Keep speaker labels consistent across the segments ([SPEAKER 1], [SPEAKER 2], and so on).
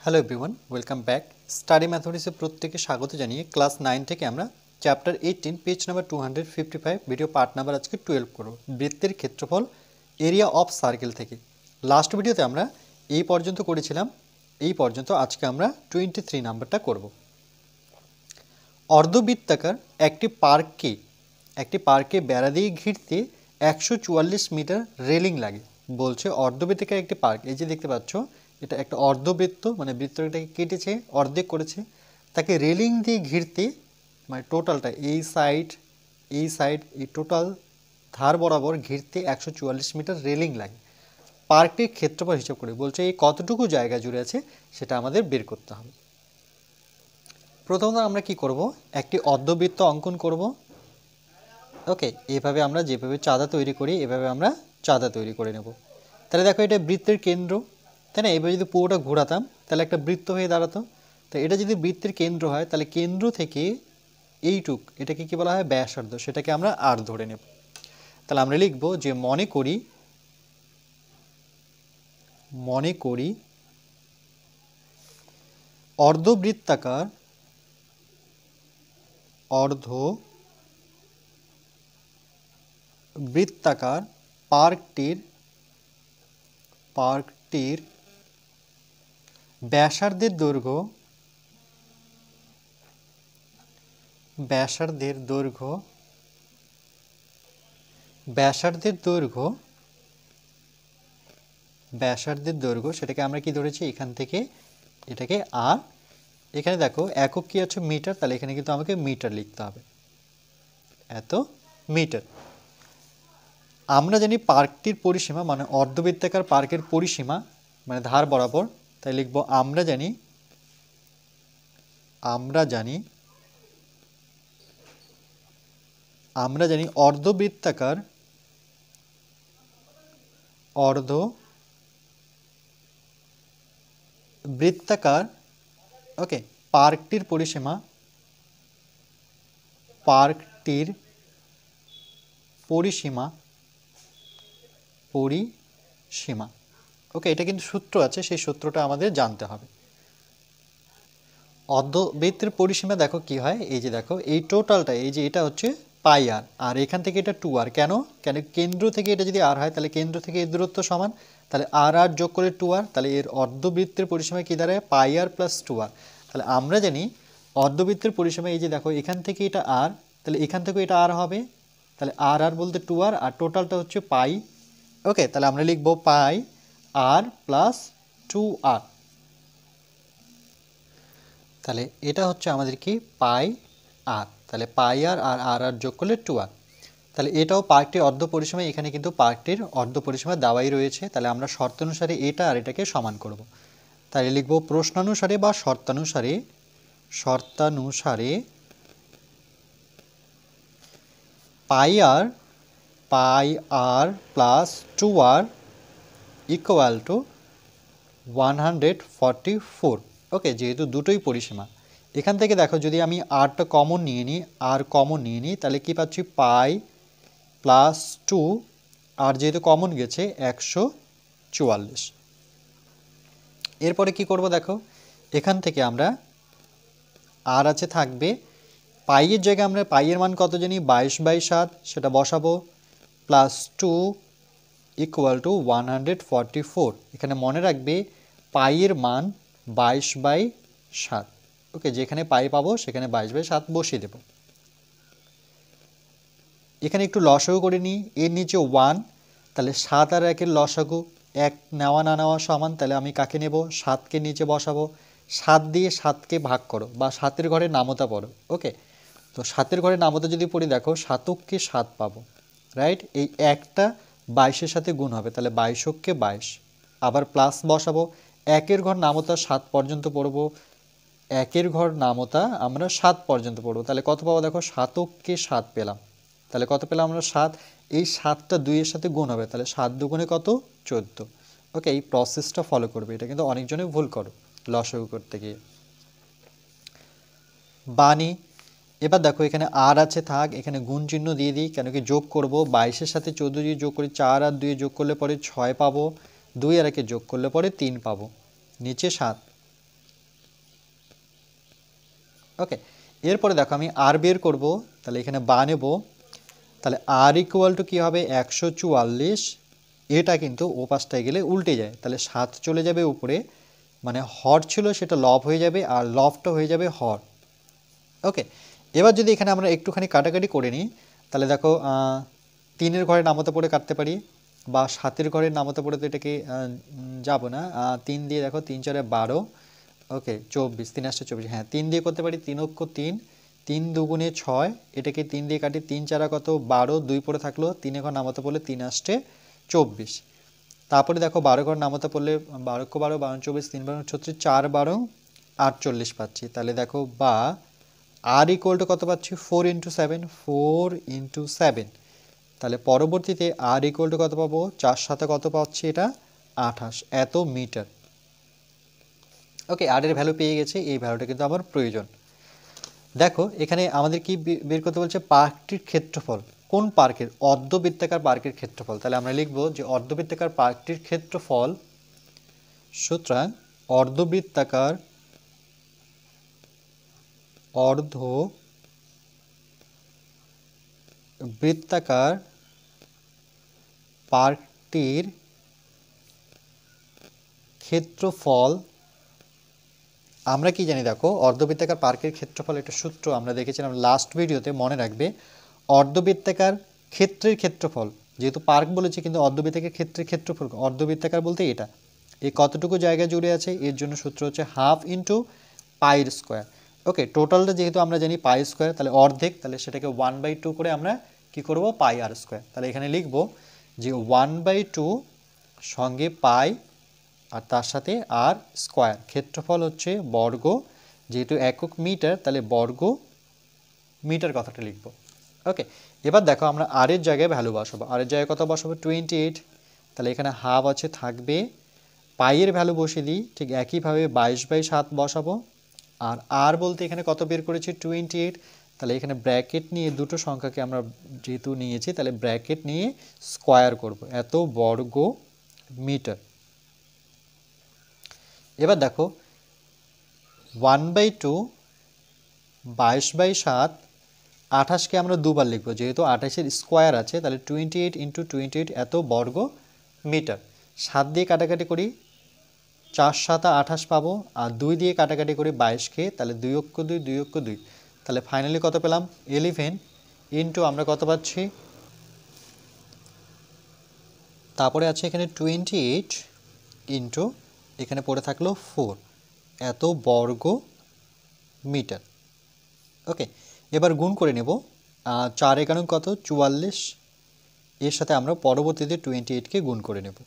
[SPEAKER 1] Hello everyone, welcome back. Study ম্যাথমেটিক্সে প্রত্যেকে স্বাগত জানিয়ে ক্লাস 9 থেকে আমরা chapter 18 page number 255 video part number আজকে 12 করব। বৃত্তের ক্ষেত্রফল এরিয়া অফ সার্কেল থেকে লাস্ট ভিডিওতে আমরা এই পর্যন্ত করেছিলাম। এই পর্যন্ত আজকে আমরা 23 নাম্বারটা করব। অর্ধবৃত্তাকার একটি পার্কে বেড়া দিয়ে ঘিরতে 144 মিটার রেলিং লাগে। বলছে অর্ধবৃত্তাকার একটি পার্ক, এই যে দেখতে পাচ্ছ এটা একটা অর্ধবৃত্ত, মানে বৃত্তটাকে কেটেছে অর্ধেক করেছে, তাকে রেলিং দিয়ে ঘিরতে মানে টোটালটা এই সাইড এই টোটাল ধার বরাবর ঘিরতে 144 মিটার রেলিং লাগে। পার্কটির ক্ষেত্রফল হিসাব করে বলছে এই কতটুকু জায়গা জুড়ে আছে সেটা আমাদের বের করতে হবে। প্রথমত আমরা কি করব, একটি অর্ধবৃত্ত অঙ্কন করব। ওকে, এভাবে আমরা যেভাবে চাঁদা তৈরি করি এভাবে আমরা চাঁদা তৈরি করে নেব। তাহলে দেখো এটা বৃত্তের কেন্দ্র, তাই না? এবার যদি পুরোটা ঘোরাতাম তাহলে একটা বৃত্ত হয়ে দাঁড়াতো। তো এটা যদি বৃত্তের কেন্দ্র হয় তাহলে কেন্দ্র থেকে এটাকে কি বলা হয়, ব্যাসার্ধ, সেটাকে আমরা আর ধরে নেব। তাহলে আমরা লিখব যে মনে করি অর্ধবৃত্তাকার পার্কটির ব্যাসার্ধের দৈর্ঘ্য সেটাকে আমরা কি ধরেছি, এখান থেকে এটাকে আর, এখানে দেখো একক কি আছে, মিটার, তাহলে এখানে কিন্তু আমাকে মিটার লিখতে হবে, এত মিটার। আমরা জানি পার্কটির পরিসীমা মানে অর্ধবৃত্তাকার পার্কের পরিসীমা মানে ধার বরাবর, তাই লিখব আমরা জানি অর্ধবৃত্তাকার ওকে পার্কটির পরিসীমা ওকে, এটা কিন্তু সূত্র আছে, সেই সূত্রটা আমাদের জানতে হবে। অর্ধবৃত্তের পরিসীমা দেখো কি হয়, এই যে দেখো এই টোটালটা, এই যে এটা হচ্ছে পাই আর, আর এখান থেকে এটা 2r। কেন কেন্দ্র থেকে এটা যদি r হয় তাহলে কেন্দ্র থেকে এর দূরত্ব সমান, তাহলে আর যোগ করে 2r, তাহলে এর অর্ধবৃত্তের পরিসীমা কি দাঁড়ায়, পাই আর প্লাস 2r। তাহলে আমরা জানি অর্ধবৃত্তের পরিসীমা, এই যে দেখো এখান থেকে এটা r, তাহলে এখান থেকে এটা r হবে, তাহলে আর বলতে 2r, আর টোটালটা হচ্ছে পাই। ওকে, তাহলে আমরা লিখব পাই আর প্লাস 2r। তাহলে এটা হচ্ছে আমাদের কি, পাই আর, তাহলে পাই আর আর যোগ করলে 2r। তাহলে এটাও পার্কটির অর্ধ পরিসীমা, এখানে কিন্তু পার্কটির অর্ধ পরিসীমা দেওয়াই রয়েছে, তাহলে আমরা শর্তানুসারে এটা আর এটাকে সমান করব। তাহলে লিখব প্রশ্নানুসারে বা শর্তানুসারে পাই আর প্লাস 2r ইকুয়াল টু 144। ওকে, যেহেতু দুটোই পরিসীমা, এখান থেকে দেখো যদি আমি আরটা কমন নিয়ে নিই তাহলে কি পাচ্ছি, পাই প্লাস 2, আর যেহেতু কমন গেছে 144। এরপরে কি করব দেখো, এখান থেকে আমরা আর আছে থাকবে, পাইয়ের জায়গায় আমরা পাইয়ের মান কত জানি, 22/7, সেটা বসাবো, প্লাস 2 ইকুয়াল টু 144। এখানে মনে রাখবে পাইয়ের মান 22/7। ওকে, যেখানে পাই পাবো সেখানে 22/7 বসিয়ে দেব। এখানে একটু লসাগু করে নিই, এর নিচে 1, তাহলে 7 আর 1-এর লসাগু 1 নেওয়া না নেওয়া সমান, তাহলে আমি কাকে নেব, 7কে নিচে বসাবো, 7 দিয়ে 7কে ভাগ করো বা 7-এর ঘরে নামতা পড়ো। ওকে, তো 7-এর ঘরে নামতা যদি পড়ি দেখো 7কে 7 পাবো, রাইট? এই একটা 22-এর সাথে গুণ হবে, তাহলে 22কে 22, আবার প্লাস বসাবো, 1-এর ঘর নামতা 7 পর্যন্ত পড়বো, 1-এর ঘর নামতা আমরা 7 পর্যন্ত পড়বো, তাহলে কত পাবো দেখো, 7কে 7 পেলাম, তাহলে কত পেলাম আমরা 7, এই 7টা 2-এর সাথে গুণ হবে, তাহলে 7 দুগুণে কত, 14। ওকে, এই প্রসেসটা ফলো করবে, এটা কিন্তু অনেকজনে ভুল করো লসাগু করতে গিয়ে। বানি, এবার দেখো এখানে আর আছে থাক, এখানে গুণ চিহ্ন দিয়ে দিই, কেন কি যোগ করব, 22-এর সাথে 14 দিয়ে যোগ করি, 4 আর 2 যোগ করলে পরে 6 পাবো, 2 আর 1 যোগ করলে পরে 3 পাবো, নিচে 7, ওকে, এরপরে দেখো আমি আর বের করব, তাহলে এখানে বা নেব, তাহলে আর ইকুয়াল টু কী হবে 144, এটা কিন্তু ও পাশটায় গেলে উল্টে যায়, তাহলে 7 চলে যাবে উপরে, মানে হর ছিল সেটা লব হয়ে যাবে আর লবটা হয়ে যাবে হর। ওকে, এবার যদি এখানে আমরা একটুখানি কাটাকাটি করে নিই, তাহলে দেখো 3-এর ঘরে নামতে পড়ে কাটতে পারি, বা 7-এর ঘরে নামতে পড়ে তো এটাকে যাব না, 3 দিয়ে দেখো 3 4 12, ওকে 24, 3 8 24, হ্যাঁ 3 দিয়ে করতে পারি, 3 অক্ষ 3, 3 দুগুণে 6, এটাকে 3 দিয়ে কাটি, 3 4 কত 12, 2 পড়ে থাকলো, 3 ঘর নামাতে পড়লে 3 8 24, তারপরে দেখো 12 ঘর নামাতে পড়লে 12 12 12 24, 3 12 36, 4 12 48 পাচ্ছি। তাহলে দেখো বা আর ইকুয়াল টু কত পাচ্ছি 4 × 7, 4 × 7, তাহলে পরবর্তীতে আর ইকুয়াল টু কত পাবো 4 সাথে কত পাচ্ছি এটা 28, এত মিটার। ওকে, আর এর ভ্যালু পেয়ে গেছে, এই ভ্যালুটা কিন্তু আমার প্রয়োজন। দেখো এখানে আমাদের কি বের করতে বলছে, পার্কটির ক্ষেত্রফল, কোন পার্কের, অর্ধবৃত্তাকার পার্কের ক্ষেত্রফল। তাহলে আমরা লিখব যে অর্ধবৃত্তাকার পার্কটির ক্ষেত্রফল, সুতরাং অর্ধবৃত্তাকার পার্কটির ক্ষেত্রফল, আমরা কি জানি দেখো অর্ধবৃত্তাকার পার্কের ক্ষেত্রফল একটা সূত্র আমরা দেখেছিলাম লাস্ট ভিডিওতে, মনে রাখবে। অর্ধবৃত্তাকার ক্ষেত্রের ক্ষেত্রফল, যেহেতু পার্ক বলেছে কিন্তু অর্ধবৃত্তাকার ক্ষেত্রের ক্ষেত্রফল, অর্ধবৃত্তাকার বলতে এটা এই কতটুকু জায়গা জুড়ে আছে, এর জন্য সূত্র হচ্ছে হাফ ইন্টু পাইর স্কোয়ার। ওকে, টোটালটা যেহেতু আমরা জানি পাই স্কোয়ার, তাহলে অর্ধেক, তাহলে সেটাকে 1/2 করে আমরা কি করব পাই আর স্কোয়ার। তাহলে এখানে লিখব যে 1/2 সঙ্গে পাই আর তার সাথে আর স্কোয়ার, ক্ষেত্রফল হচ্ছে বর্গ, যেহেতু একক মিটার তাহলে বর্গ মিটার কথাটা লিখব। ওকে, এবার দেখো আমরা আর এর জায়গায় ভ্যালু বসাবো, আর এর জায়গায় কত বসাবো 28, তাহলে এখানে হাফ আছে থাকবে, পাইয়ের ভ্যালু বসিয়ে দিই, ঠিক একইভাবে 22/7 বসাবো, আর আর বলতে এখানে কত বের করেছি 28, তাহলে এখানে ব্র্যাকেট নিয়ে দুটো সংখ্যাকে আমরা যেহেতু নিয়েছি তাহলে ব্র্যাকেট নিয়ে স্কোয়ার করব, এত বর্গ মিটার। এবার দেখো 1/2 22/7, 28কে আমরা দুবার লিখব, যেহেতু 28-এর স্কোয়ার আছে, তাহলে 28 × 28 এত বর্গ মিটার। 7 দিয়ে কাটাকাটি করি, 4 7 28 পাবো, আর 2 দিয়ে কাটাকাটি করি 22কে, তাহলে 2 অক্ষ 2 2 অক্ষ 2, তাহলে ফাইনালি কত পেলাম 11 ইন্টু আমরা কত পাচ্ছি, তারপরে আছে এখানে 28 ইন্টু এখানে পড়ে থাকলো 4, এত বর্গ মিটার। ওকে, এবার গুণ করে নেব, 4 একান্ন কত 44, এর সাথে আমরা পরবর্তীতে 28কে গুণ করে নেব।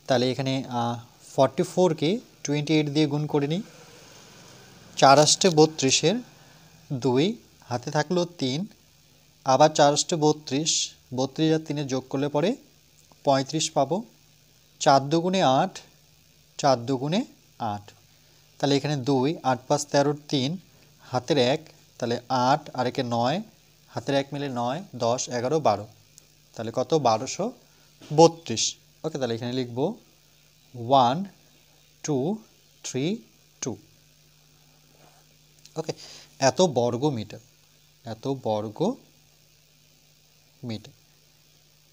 [SPEAKER 1] তাহলে এখানে 44কে 28 দিয়ে গুণ করে নিই, 4 8 32-এর 2, হাতে থাকলো 3, আবার 4 8 32, 32 আর 3 যোগ করলে পরে 35 পাবো, 4 দুগুণে 8, 4 দুগুণে 8, তাহলে এখানে 2, 8 5 13, 3, হাতের 1, তাহলে 8 আর 1 9, হাতের 1 মিলে 9 10 11 12, তাহলে কত 1232। ওকে, তাহলে এখানে লিখব 1 2 3 2। ওকে, এত বর্গ মিটার, এত বর্গ মিটার,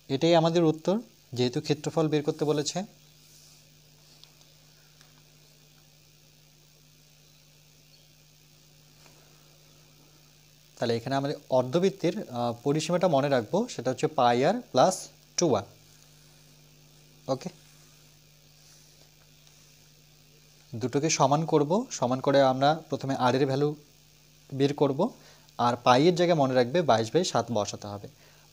[SPEAKER 1] এটাই আমাদের উত্তর, যেহেতু ক্ষেত্রফল বের করতে বলেছে। তাহলে এখানে আমাদের অর্ধবৃত্তের পরিসীমাটা মনে রাখবো, সেটা হচ্ছে পাই আর প্লাস 2r। ওকে, দুটোকে সমান করব, সমান করে আমরা প্রথমে আর এর ভ্যালু বের করব, আর পাইয়ের জায়গায় মনে রাখবে 22/7 বসাতে হবে।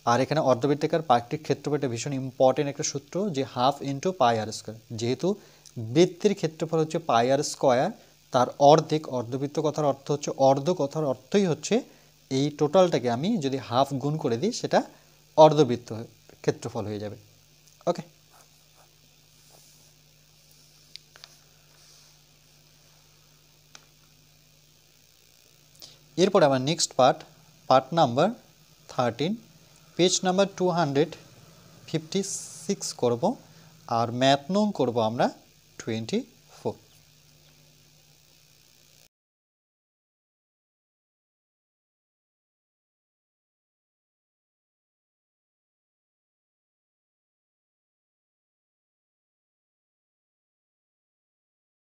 [SPEAKER 1] আর এখানে অর্ধবৃত্তাকার পার্কটির ক্ষেত্রফল একটা ভীষণ ইম্পর্টেন্ট একটা সূত্র, যে হাফ ইন্টু পাই আর স্কোয়ার, যেহেতু বৃত্তের ক্ষেত্রফল হচ্ছে পাই আর স্কোয়ার, তার অর্ধেক, অর্ধবৃত্ত কথার অর্থ হচ্ছে অর্ধ, কথার অর্থই হচ্ছে এই টোটালটাকে আমি যদি হাফ গুণ করে দিই সেটা অর্ধবৃত্ত ক্ষেত্রফল হয়ে যাবে। ওকে, এরপরে আমার next part number 13, page number 256 করব, আর ম্যাথ নং করব আমরা 23।